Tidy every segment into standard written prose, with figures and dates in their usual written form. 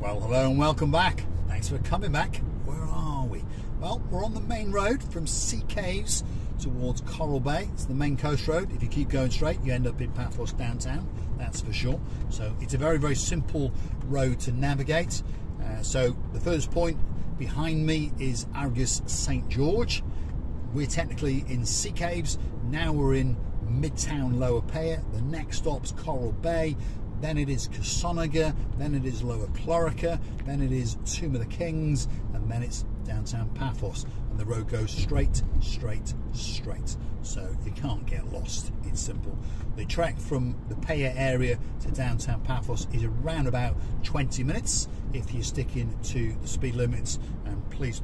Well, hello and welcome back. Thanks for coming back. Where are we? Well, we're on the main road from Sea Caves towards Coral Bay. It's the main coast road. If you keep going straight, you end up in Paphos downtown, that's for sure. So it's a very, very simple road to navigate. So the first point behind me is Argus St. George. We're technically in Sea Caves. Now we're in Midtown Lower Peyia. The next stop's Coral Bay. Then it is Chlorakas, then it is Lower Chlorakas, then it is Tomb of the Kings, and then it's downtown Paphos. And the road goes straight, straight, straight. So you can't get lost, it's simple. The trek from the Peyia area to downtown Paphos is around about 20 minutes if you're sticking to the speed limits, and please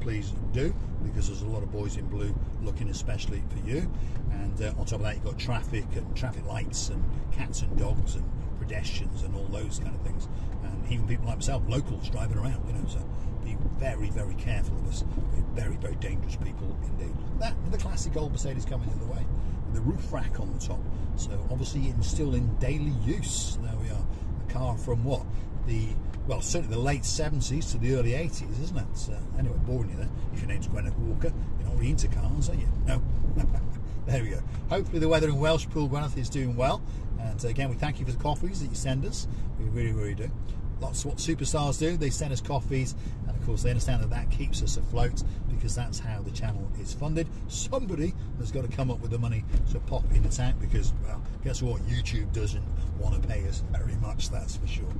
do, because there's a lot of boys in blue looking especially for you. And on top of that, you've got traffic and traffic lights and cats and dogs and pedestrians and all those kind of things, and even people like myself, locals driving around, you know, so be very, very careful of us. We're very, very dangerous people indeed. That, the classic old Mercedes coming the other way, with the roof rack on the top, so obviously it's still in daily use. There we are, a car from what, well, certainly the late 70s to the early 80s, isn't it? So, anyway, boring you there. If your name's Gwyneth Walker, you're not really into cars, are you? No. There we go. Hopefully the weather in Welshpool, Gwyneth, is doing well. And again, we thank you for the coffees that you send us. We really, really do. Lots of what superstars do. They send us coffees, and of course they understand that that keeps us afloat, because that's how the channel is funded. Somebody has got to come up with the money to pop in the tank, because, well, guess what? YouTube doesn't want to pay us very much, that's for sure.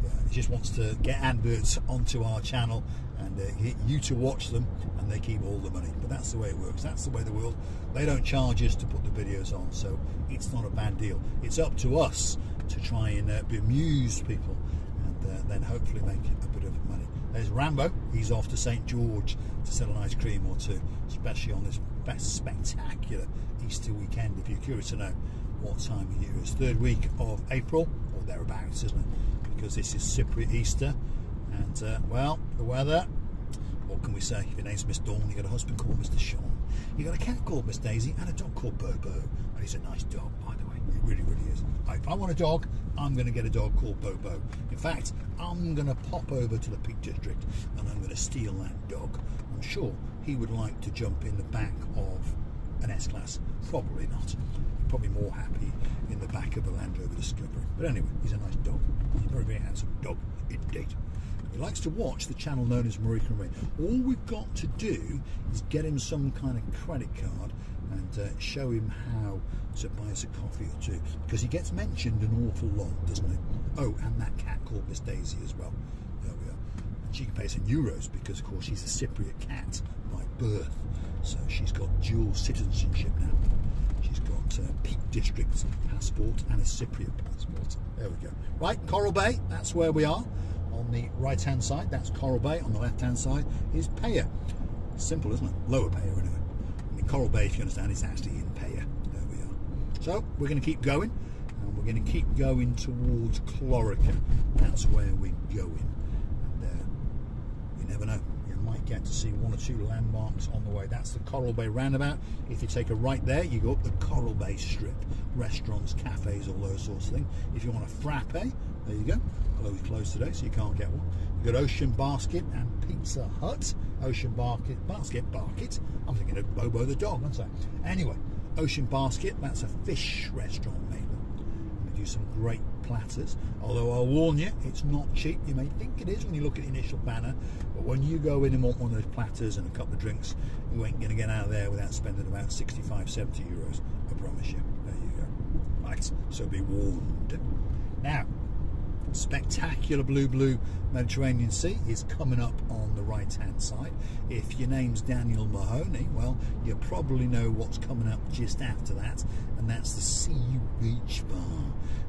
Yeah, it just wants to get adverts onto our channel and get you to watch them, and they keep all the money. But that's the way it works. That's the way of the world. They don't charge us to put the videos on, so it's not a bad deal. It's up to us to try and amuse people, and then hopefully make a bit of money. There's Rambo. He's off to St. George to sell an ice cream or two, especially on this best spectacular Easter weekend. If you're curious to know what time of year it's, third week of April or thereabouts, isn't it? Because this is Cypriot Easter. And well, the weather, what can we say? If your name's Miss Dawn, you got a husband called Mr. Sean, you got a cat called Miss Daisy, and a dog called Bobo. And he's a nice dog, by the way. It really, really is. If I want a dog, I'm going to get a dog called Bobo. In fact, I'm going to pop over to the Peak District and I'm going to steal that dog. I'm sure he would like to jump in the back of an S-Class. Probably not. Probably more happy in the back of a Land Rover Discovery. But anyway, he's a nice dog. He's a very, very handsome dog indeed. He likes to watch the channel known as Marika and Ray. All we've got to do is get him some kind of credit card and show him how to buy us a coffee or two, because he gets mentioned an awful lot, doesn't he? Oh, and that cat called Miss Daisy as well. There we are. And she can pay us in euros, because of course she's a Cypriot cat by birth, so she's got dual citizenship now. She's got Peak District passport and a Cypriot passport. There we go. Right, Coral Bay, that's where we are. On the right hand side, that's Coral Bay. On the left hand side is Peyia. Simple, isn't it? Lower Peyia, anyway. I mean, Coral Bay, if you understand, is actually in Peyia. There we are. So we're going to keep going, and we're going to keep going towards Chlorakas. That's where we're going. And you never know, you might get to see one or two landmarks on the way. That's the Coral Bay roundabout. If you take a right there, you go up the Coral Bay strip. Restaurants, cafes, all those sorts of things. If you want a frappe, there you go. Although it's closed today, so you can't get one. You've got Ocean Basket and Pizza Hut. Ocean Basket. I'm thinking of Bobo the dog, aren't I? Anyway, Ocean Basket, that's a fish restaurant mainly. They do some great platters. Although I'll warn you, it's not cheap. You may think it is when you look at the initial banner, but when you go in and want one of those platters and a couple of drinks, you ain't going to get out of there without spending about 65, 70 euros. I promise you. There you go. Right, so be warned. Now, spectacular blue Mediterranean Sea is coming up on the right hand side. If your name's Daniel Mahoney, well, you probably know what's coming up just after that, and that's the Sea Beach Bar,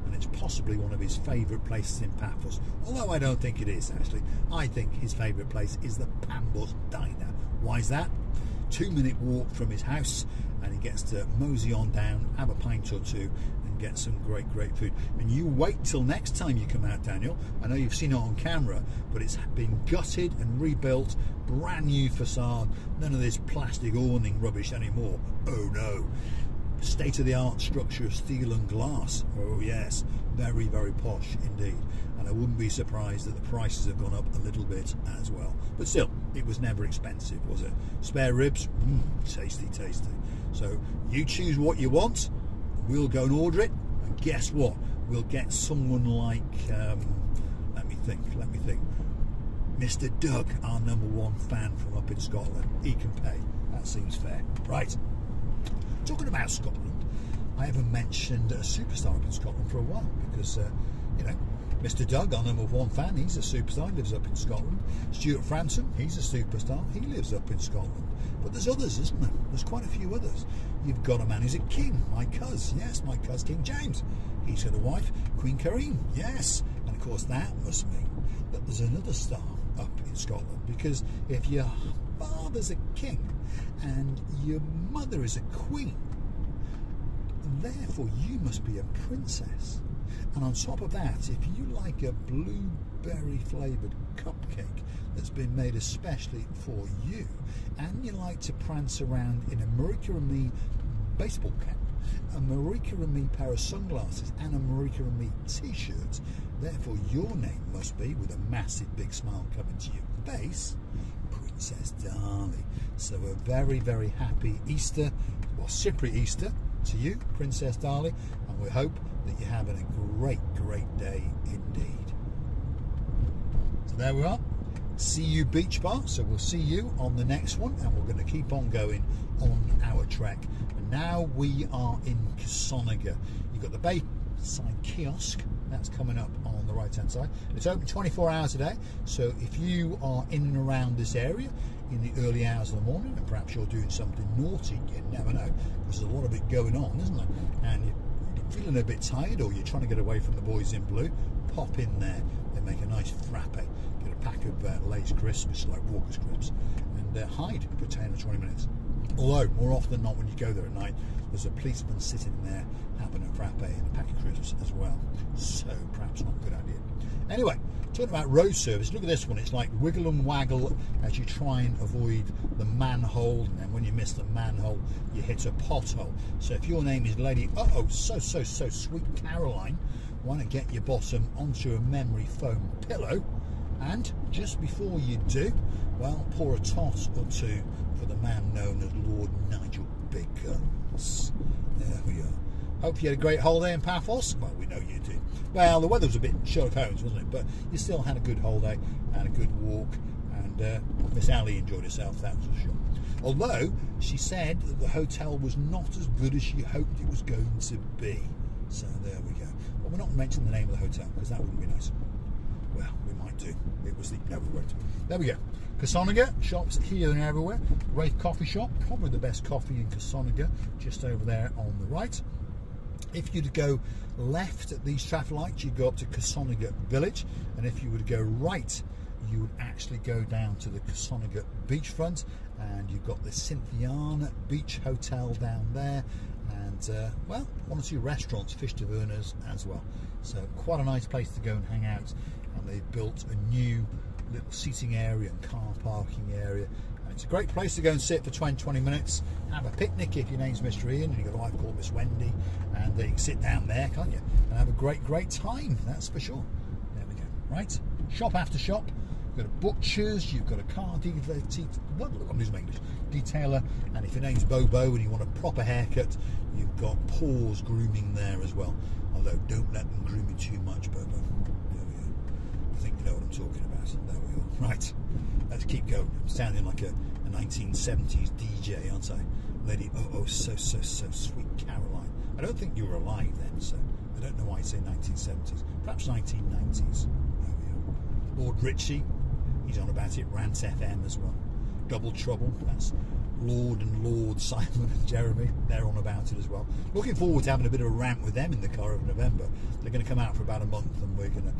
and it's possibly one of his favourite places in Paphos, although I don't think it is actually. I think his favourite place is the Paphos Diner. Why is that? 2-minute walk from his house, and he gets to mosey on down, have a pint or two, and get some great food. And you wait till next time you come out, Daniel. I know you've seen it on camera, but it's been gutted and rebuilt, brand new facade, none of this plastic awning rubbish anymore. Oh no, state-of-the-art structure of steel and glass. Oh yes, very, very posh indeed, and I wouldn't be surprised that the prices have gone up a little bit as well. But still, it was never expensive, was it? Spare ribs, tasty, tasty. So you choose what you want, we'll go and order it, and guess what? We'll get someone like, let me think, Mr. Doug, our #1 fan from up in Scotland. He can pay. That seems fair. Right. Talking about Scotland, I haven't mentioned a superstar up in Scotland for a while because, you know, Mr. Doug, our #1 fan, he's a superstar, he lives up in Scotland. Stuart Frampton, he's a superstar, he lives up in Scotland. But there's others, isn't there? There's quite a few others. You've got a man who's a king, my cuz, yes, my cuz King James. He's got a wife, Queen Kareem, yes. And of course that must mean that there's another star up in Scotland, because if your father's a king and your mother is a queen, therefore you must be a princess. And on top of that, if you like a blueberry flavoured cupcake that's been made especially for you, and you like to prance around in a Marika and Me baseball cap, a Marika and Me pair of sunglasses, and a Marika and Me t-shirt, therefore your name must be, with a massive big smile coming to your face, Princess Darley. So a very, very happy Easter, well, Cypriot Easter to you, Princess Darley, and we hope that you're having a great, great day indeed. So there we are. See you, Beach Bar. So we'll see you on the next one, and we're going to keep on going on our trek. And now we are in Cassonaga. You've got the Bayside Kiosk. That's coming up on the right hand side. It's open 24 hours a day, so if you are in and around this area in the early hours of the morning, and perhaps you're doing something naughty, you never know, because there's a lot of it going on, isn't there? And you're feeling a bit tired, or you're trying to get away from the boys in blue, pop in there. They make a nice frappe. Get a pack of Lay's crisps, which is like Walker's crisps, and hide for 10 or 20 minutes. Although more often than not, when you go there at night, there's a policeman sitting there having a frappe and a pack of crisps as well. So perhaps not a good idea. Anyway, talking about road service, look at this one. It's like wiggle and waggle as you try and avoid the manhole, and then when you miss the manhole, you hit a pothole. So if your name is Lady so Sweet Caroline, why not get your bottom onto a memory foam pillow, and just before you do, well, pour a tot or two for the man known as Lord Nigel Big Guns. There we are. Hope you had a great holiday in Paphos. Well, we know you did. Well, the weather was a bit Sherlock Holmes, wasn't it? But you still had a good holiday and a good walk, and Miss Ali enjoyed herself, that was for sure. Although she said that the hotel was not as good as she hoped it was going to be. So there we go. But we're not mentioning the name of the hotel, because that wouldn't be nice. Well, we might do. It was the... No, we won't. There we go. Cassonaga, shops here and everywhere. Wraith Coffee Shop, probably the best coffee in Cassonaga, just over there on the right. If you'd go left at these traffic lights, you'd go up to Cassonaga Village, and if you would go right, you would actually go down to the Cassonaga beachfront, and you've got the Cynthiana Beach Hotel down there, and well, 1 or 2 restaurants, fish taverners as well. So quite a nice place to go and hang out, and they've built a new little seating area and car parking area, and it's a great place to go and sit for 20 minutes, have a picnic if your name's Mr. Ian and you've got a wife called Miss Wendy, and you can sit down there, can't you, and have a great time, that's for sure. There we go. Right, shop after shop. You've got a butcher's, you've got a car detailer, and if your name's Bobo and you want a proper haircut, you've got Paws Grooming there as well. Although don't let them groom you too much, Bobo. There we go. I think you know what I'm talking about. There we go. Right, let's keep going. I'm sounding like a 1970s DJ, aren't I? Lady so Sweet Caroline. I don't think you were alive then, so I don't know why I say 1970s. Perhaps 1990s. There we go. Lord Ritchie, he's on about it. Rant FM as well. Double Trouble, that's Lord and Lord Simon and Jeremy, they're on about it as well. Looking forward to having a bit of a rant with them in the car over November. They're going to come out for about a month, and we're going to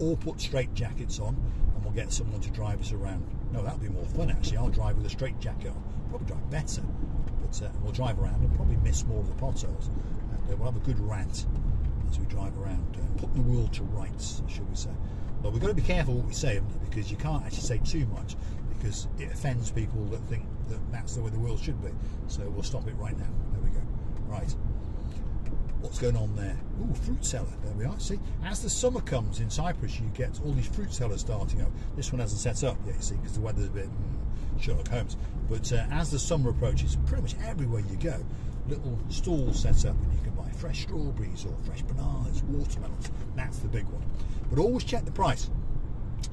all put straight jackets on, and we'll get someone to drive us around. No, that'll be more fun actually. I'll drive with a straight jacket on, probably drive better, but we'll drive around and probably miss more of the potholes, and we'll have a good rant as we drive around, put the world to rights, shall we say. But we've got to be careful what we say, haven't we? Because you can't actually say too much, because it offends people that think that that's the way the world should be. So we'll stop it right now. There we go. Right. What's going on there? Ooh, fruit cellar. There we are. See, as the summer comes in Cyprus, you get all these fruit cellars starting up. This one hasn't set up yet, you see, because the weather's a bit Sherlock Holmes. But as the summer approaches, pretty much everywhere you go, little stalls set up, and you can buy fresh strawberries or fresh bananas, watermelons. That's the big one. But always check the price,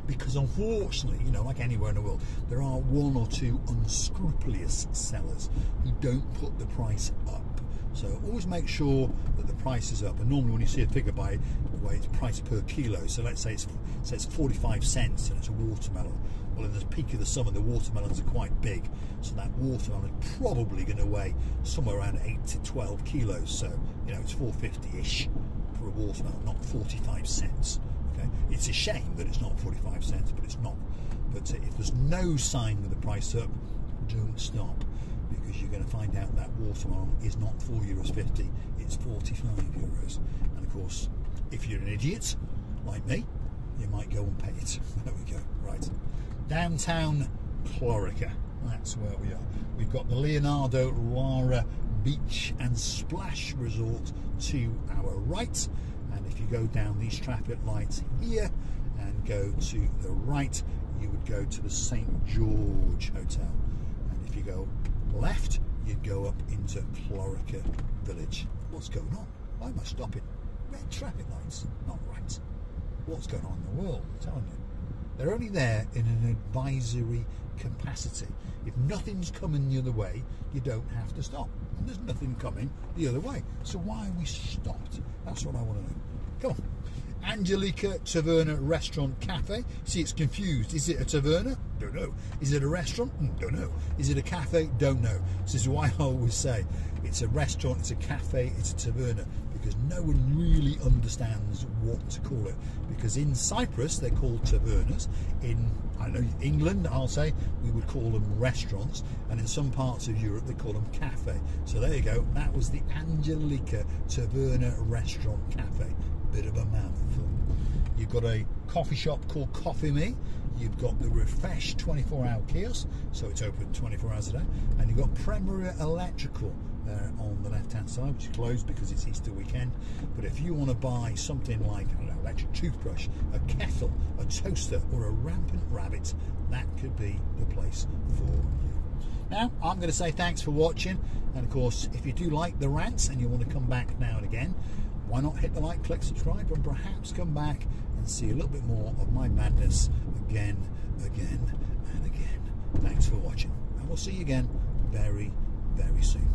because unfortunately, you know, like anywhere in the world, there are one or two unscrupulous sellers who don't put the price up. So always make sure that the price is up. And normally when you see a figure by the way it's priced per kilo, so let's say it's 45 cents and it's a watermelon. Well, in the peak of the summer, the watermelons are quite big, so that watermelon is probably going to weigh somewhere around 8 to 12 kilos. So, you know, it's 4.50-ish for a watermelon, not 45 cents. Okay, it's a shame that it's not 45 cents, but it's not. But if there's no sign of the price up, don't stop, because you're going to find out that watermelon is not €4.50, it's €45. And of course, if you're an idiot like me, you might go and pay it. There we go. Right, downtown Chlorakas, that's where we are. We've got the Leonardo Lara Beach and Splash Resort to our right, and if you go down these traffic lights here and go to the right, you would go to the St. George Hotel, and if you go left, you'd go up into Chlorakas village. What's going on? Why am I stopping? Red traffic lights, not right. What's going on in the world? I'm telling you. They're only there in an advisory capacity. If nothing's coming the other way, you don't have to stop. And there's nothing coming the other way. So why are we stopped? That's what I want to know. Come on. Angelica Taverna Restaurant Cafe. See, it's confused. Is it a taverna? Don't know. Is it a restaurant? Don't know. Is it a cafe? Don't know. This is why I always say it's a restaurant, it's a cafe, it's a taverna, because no one really understands what to call it. Because in Cyprus they're called tavernas. In, I know, England, I'll say, we would call them restaurants, and in some parts of Europe they call them cafe. So there you go. That was the Angelica Taverna Restaurant Cafe. Bit of a mouthful. You've got a coffee shop called Coffee Me. You've got the Refresh 24-hour kiosk, so it's open 24 hours a day, and you've got Premier Electrical there on the left-hand side, which is closed because it's Easter weekend. But if you want to buy something like, I don't know, electric toothbrush, a kettle, a toaster, or a rampant rabbit, that could be the place for you. Now, I'm going to say thanks for watching, and of course, if you do like the rants and you want to come back now and again, why not hit the like, click subscribe, and perhaps come back and see a little bit more of my madness again, and again. Thanks for watching, and we'll see you again very, very soon.